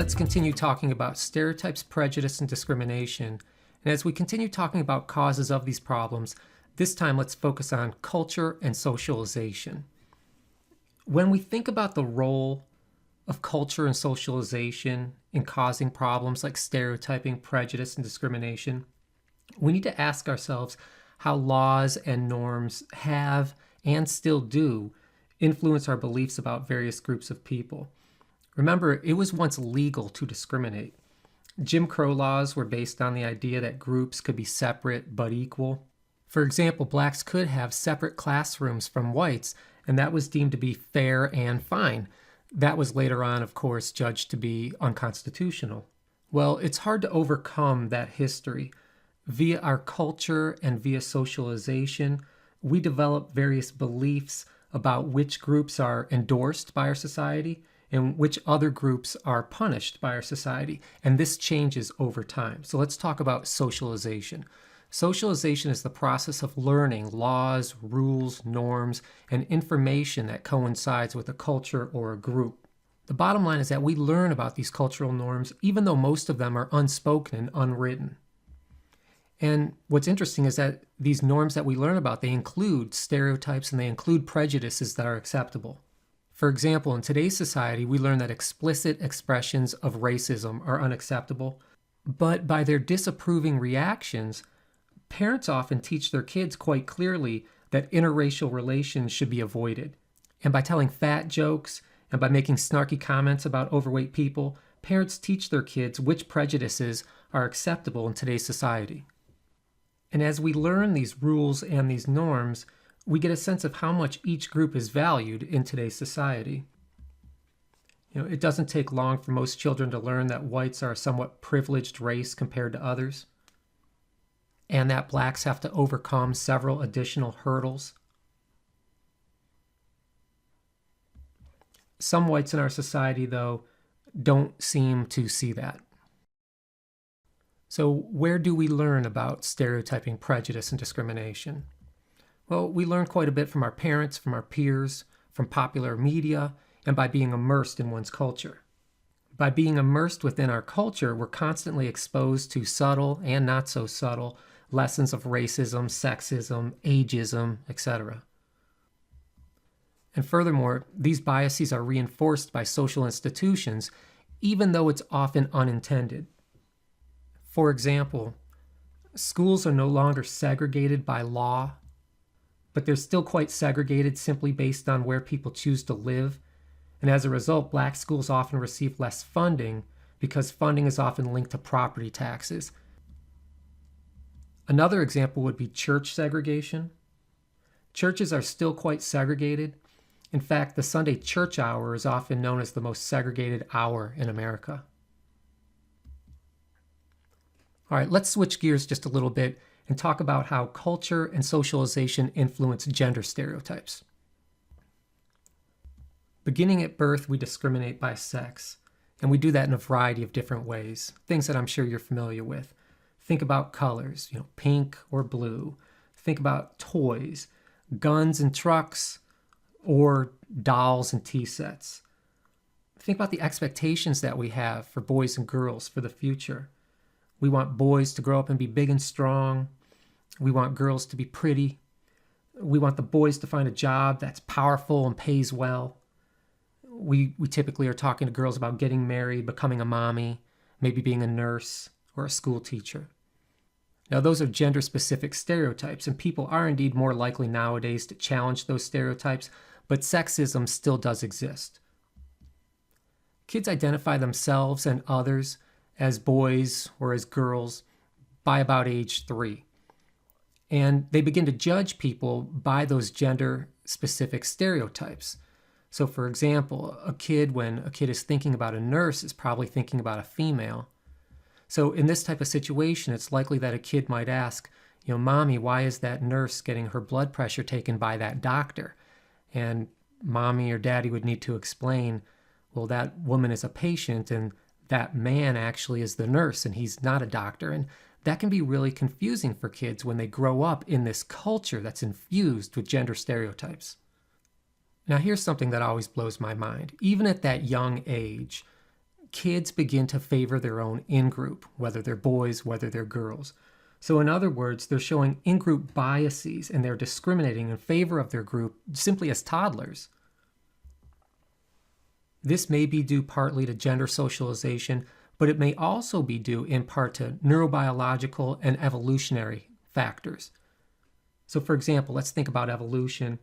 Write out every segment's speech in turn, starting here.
let's continue talking about stereotypes, prejudice, and discrimination. And as we continue talking about causes of these problems, this time let's focus on culture and socialization. When we think about the role of culture and socialization in causing problems like stereotyping, prejudice, and discrimination, we need to ask ourselves how laws and norms have and still do influence our beliefs about various groups of people. Remember, it was once legal to discriminate. Jim Crow laws were based on the idea that groups could be separate but equal. For example, blacks could have separate classrooms from whites, and that was deemed to be fair and fine. That was later on, of course, judged to be unconstitutional. Well, it's hard to overcome that history. Via our culture and via socialization, we develop various beliefs about which groups are endorsed by our society and which other groups are punished by our society. And this changes over time. So let's talk about socialization. Socialization is the process of learning laws, rules, norms, and information that coincides with a culture or a group. The bottom line is that we learn about these cultural norms even though most of them are unspoken and unwritten. And what's interesting is that these norms that we learn about, they include stereotypes and they include prejudices that are acceptable. For example, in today's society, we learn that explicit expressions of racism are unacceptable, but by their disapproving reactions, parents often teach their kids quite clearly that interracial relations should be avoided. And by telling fat jokes and by making snarky comments about overweight people, parents teach their kids which prejudices are acceptable in today's society. And as we learn these rules and these norms, we get a sense of how much each group is valued in today's society. It doesn't take long for most children to learn that whites are a somewhat privileged race compared to others, and that blacks have to overcome several additional hurdles. Some whites in our society, though, don't seem to see that. So where do we learn about stereotyping, prejudice, and discrimination? Well, we learn quite a bit from our parents, from our peers, from popular media, and by being immersed in one's culture. By being immersed within our culture, we're constantly exposed to subtle and not so subtle lessons of racism, sexism, ageism, etc. And furthermore, these biases are reinforced by social institutions, even though it's often unintended. For example, schools are no longer segregated by law, but they're still quite segregated simply based on where people choose to live. And as a result, black schools often receive less funding because funding is often linked to property taxes. Another example would be church segregation. Churches are still quite segregated. In fact, the Sunday church hour is often known as the most segregated hour in America. All right, let's switch gears just a little bit and talk about how culture and socialization influence gender stereotypes. Beginning at birth, we discriminate by sex, and we do that in a variety of different ways, things that I'm sure you're familiar with. Think about colors, pink or blue. Think about toys, guns and trucks, or dolls and tea sets. Think about the expectations that we have for boys and girls for the future. We want boys to grow up and be big and strong. We want girls to be pretty. We want the boys to find a job that's powerful and pays well. We typically are talking to girls about getting married, becoming a mommy, maybe being a nurse or a school teacher. Now, those are gender-specific stereotypes, and people are indeed more likely nowadays to challenge those stereotypes, but sexism still does exist. Kids identify themselves and others as boys or as girls by about age 3. And they begin to judge people by those gender-specific stereotypes. So for example, when a kid is thinking about a nurse, is probably thinking about a female. So in this type of situation, it's likely that a kid might ask, Mommy, why is that nurse getting her blood pressure taken by that doctor? And Mommy or Daddy would need to explain, well, that woman is a patient and that man actually is the nurse and he's not a doctor. And that can be really confusing for kids when they grow up in this culture that's infused with gender stereotypes. Now here's something that always blows my mind. Even at that young age, kids begin to favor their own in-group, whether they're boys, whether they're girls. So in other words, they're showing in-group biases and they're discriminating in favor of their group simply as toddlers. This may be due partly to gender socialization, but it may also be due in part to neurobiological and evolutionary factors. So for example, let's think about evolution.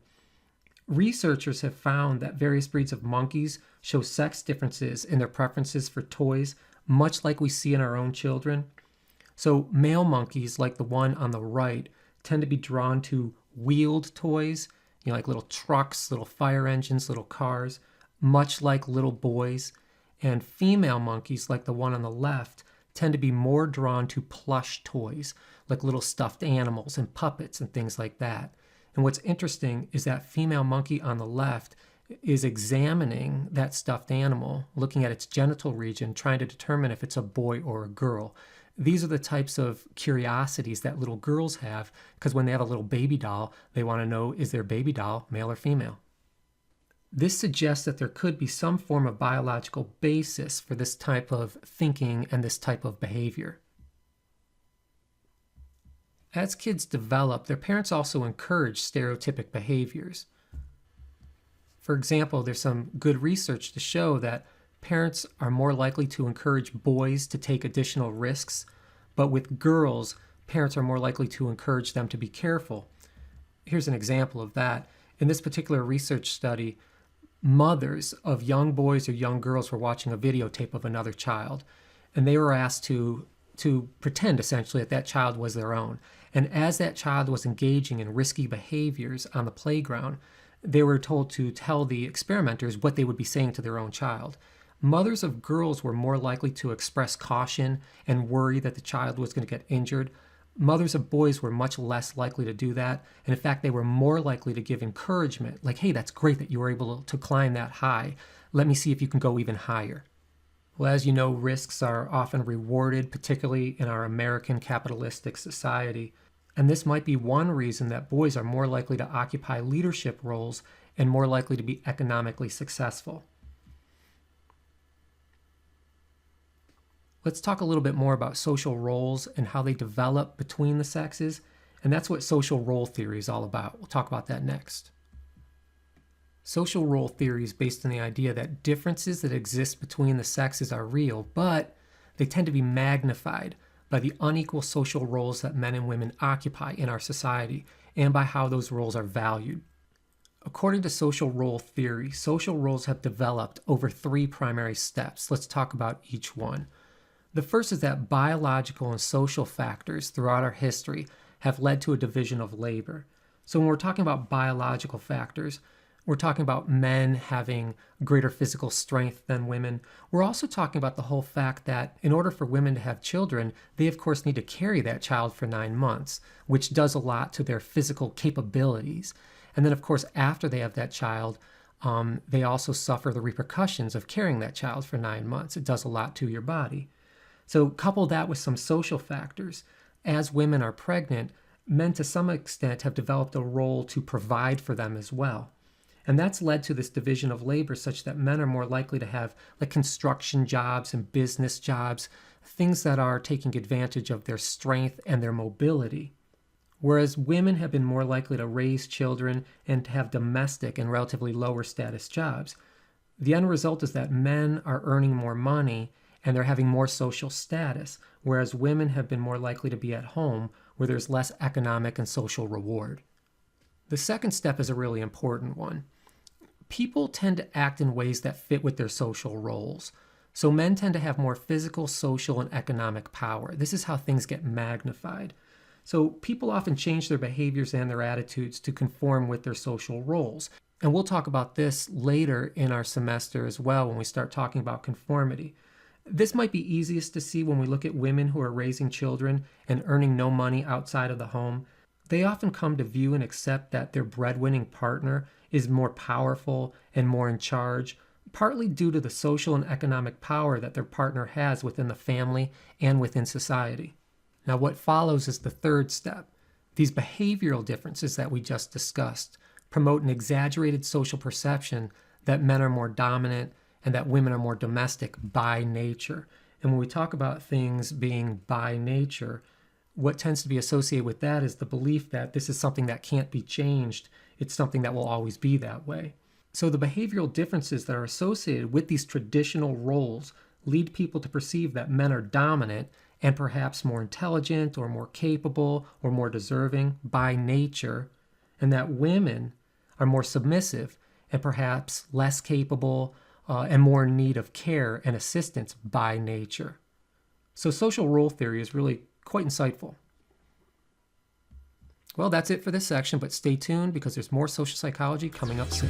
Researchers have found that various breeds of monkeys show sex differences in their preferences for toys, much like we see in our own children. So male monkeys, like the one on the right, tend to be drawn to wheeled toys, like little trucks, little fire engines, little cars, much like little boys. And female monkeys, like the one on the left, tend to be more drawn to plush toys, like little stuffed animals and puppets and things like that. And what's interesting is that female monkey on the left is examining that stuffed animal, looking at its genital region, trying to determine if it's a boy or a girl. These are the types of curiosities that little girls have, because when they have a little baby doll, they want to know, is their baby doll male or female? This suggests that there could be some form of biological basis for this type of thinking and this type of behavior. As kids develop, their parents also encourage stereotypic behaviors. For example, there's some good research to show that parents are more likely to encourage boys to take additional risks, but with girls, parents are more likely to encourage them to be careful. Here's an example of that. In this particular research study, mothers of young boys or young girls were watching a videotape of another child, and they were asked to pretend essentially that child was their own. And as that child was engaging in risky behaviors on the playground, they were told to tell the experimenters what they would be saying to their own child. Mothers of girls were more likely to express caution and worry that the child was going to get injured. Mothers of boys were much less likely to do that. And in fact, they were more likely to give encouragement, like, hey, that's great that you were able to climb that high. Let me see if you can go even higher. Well, as you know, risks are often rewarded, particularly in our American capitalistic society. And this might be one reason that boys are more likely to occupy leadership roles and more likely to be economically successful. Let's talk a little bit more about social roles and how they develop between the sexes, and that's what social role theory is all about. We'll talk about that next. Social role theory is based on the idea that differences that exist between the sexes are real, but they tend to be magnified by the unequal social roles that men and women occupy in our society and by how those roles are valued. According to social role theory, social roles have developed over 3 primary steps. Let's talk about each one. The first is that biological and social factors throughout our history have led to a division of labor. So when we're talking about biological factors, we're talking about men having greater physical strength than women. We're also talking about the whole fact that in order for women to have children, they of course need to carry that child for 9 months, which does a lot to their physical capabilities. And then of course, after they have that child, they also suffer the repercussions of carrying that child for 9 months. It does a lot to your body. So couple that with some social factors. As women are pregnant, men to some extent have developed a role to provide for them as well. And that's led to this division of labor such that men are more likely to have like construction jobs and business jobs, things that are taking advantage of their strength and their mobility. Whereas women have been more likely to raise children and to have domestic and relatively lower status jobs. The end result is that men are earning more money and they're having more social status, whereas women have been more likely to be at home where there's less economic and social reward. The second step is a really important one. People tend to act in ways that fit with their social roles. So men tend to have more physical, social, and economic power. This is how things get magnified. So people often change their behaviors and their attitudes to conform with their social roles. And we'll talk about this later in our semester as well when we start talking about conformity. This might be easiest to see when we look at women who are raising children and earning no money outside of the home. They often come to view and accept that their breadwinning partner is more powerful and more in charge, partly due to the social and economic power that their partner has within the family and within society. Now, what follows is the third step. These behavioral differences that we just discussed promote an exaggerated social perception that men are more dominant and that women are more domestic by nature. And when we talk about things being by nature, what tends to be associated with that is the belief that this is something that can't be changed. It's something that will always be that way. So the behavioral differences that are associated with these traditional roles lead people to perceive that men are dominant and perhaps more intelligent or more capable or more deserving by nature, and that women are more submissive and perhaps less capable and more in need of care and assistance by nature. So social role theory is really quite insightful. Well, that's it for this section, but stay tuned because there's more social psychology coming up soon.